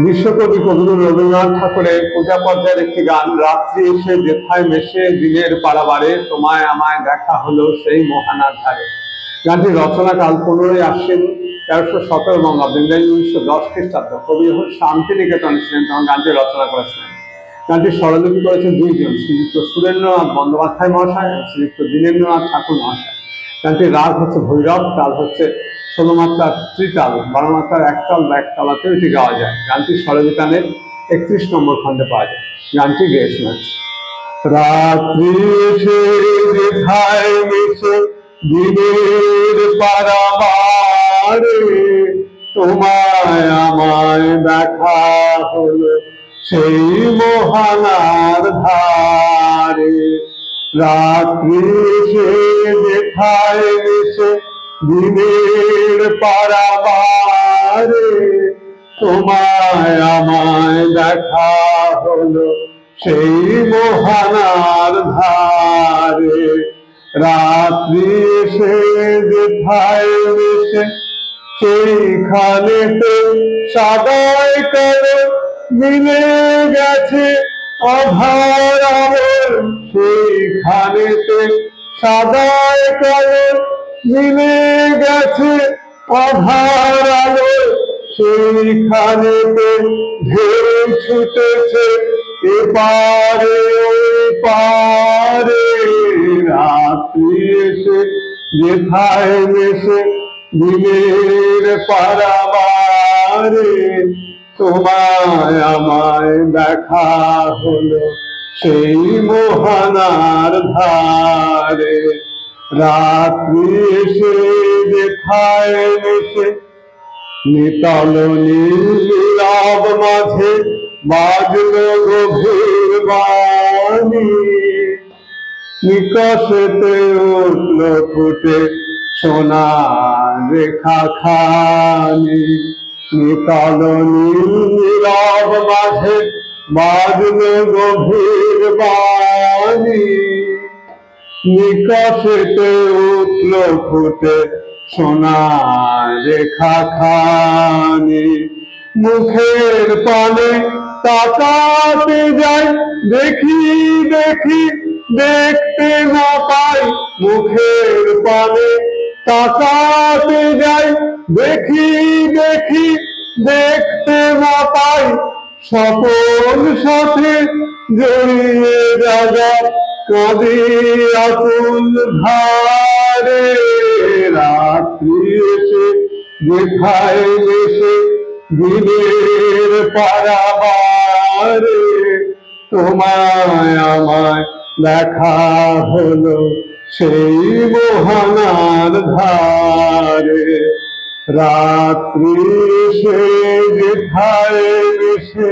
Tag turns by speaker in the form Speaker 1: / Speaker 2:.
Speaker 1: বিশ্বকবি কবিগুরু রবীন্দ্রনাথ ঠাকুরের পূজা পর্যায়ের একটি গান, রাত্রি এসে যেথায় মেশে দিনের পাড়াবারে, তোমায় আমায় দেখা হলো সেই মোহনার ধারে। গানটি রচনাকাল 15ই আশ্বিন 1317 বঙ্গাব্দ, ইংরেজি 1910 খ্রিস্টাব্দ। কবি যখন শান্তিনিকেতনে ছিলেন তখন গানটি রচনা করেছিলেন। গানটি স্বরলিপি করেছেন দুইজন, শ্রীযুক্ত সুরেন্দ্রনাথ বন্দ্যোপাধ্যায় মহাশয় এবং শ্রীযুক্ত দীনেন্দ্রনাথ ঠাকুর মহাশয়। গানটির রাগ হচ্ছে ভৈরব, তাল হচ্ছে 16 মাত্রার ত্রিতাল, 12 মাত্রার একতাল বা একতালাতেও এটি গাওয়া যায়। গানটি স্বরবিতানের 31 নম্বর খণ্ডে পাওয়া যায়। গানটি গেয়ে শোনাচ্ছি। রাত্রি এসে যেথায় মিশে দিনের পাড়াবারে, তোমায় আমায় দেখা হলো সেই মোহনার ধারে। রাত্রি এসে যেথায় মিশে দিনের পাড়াবারে, তোমায় আমায় দেখা হলো সেই মোহনার ধারে। রাত্রি এসে যেথায় মিশে সেইখানেতে সাদায় কালো মিলে গেছে আধার আলোর, সেইখানেতে সাদায় কালো মিলে গেছে আধার আলোর, সেইখানেতে ঢেউ ছুটেছে এপারে ওপারে। রাত্রি এসে যেথায় মেশে দিনের পাড়াবারে, তোমায় আমায় দেখা হলো সেই মোহনার ধারে। রাত্রি এসে যেথায় মেশে নিতল নীরব মাঝে বাজলো গভীর বাণী, নিকষেতে উঠল ফুটে সোনার রেখা খানি। নিতল নীরব মাঝে বাজলো গভীর বাণী, নিকষেতে উঠল ফুটে সোনার রেখা খানি। মুখের পানে তাকাতে যাই, দেখি দেখি দেখতে না পাই। মুখের পানে তাকাতে যাই, দেখি দেখি দেখতে না পাই। সকল সাথে জড়িয়ে জাগা কাঁদি আকুল ধারে। রাত্রি এসে যেথায় মেশে দিনের পাড়াবারে, তোমায় আমায় দেখা হলো সেই মোহনার ধারে। রাত্রি এসে যেথায় মেশে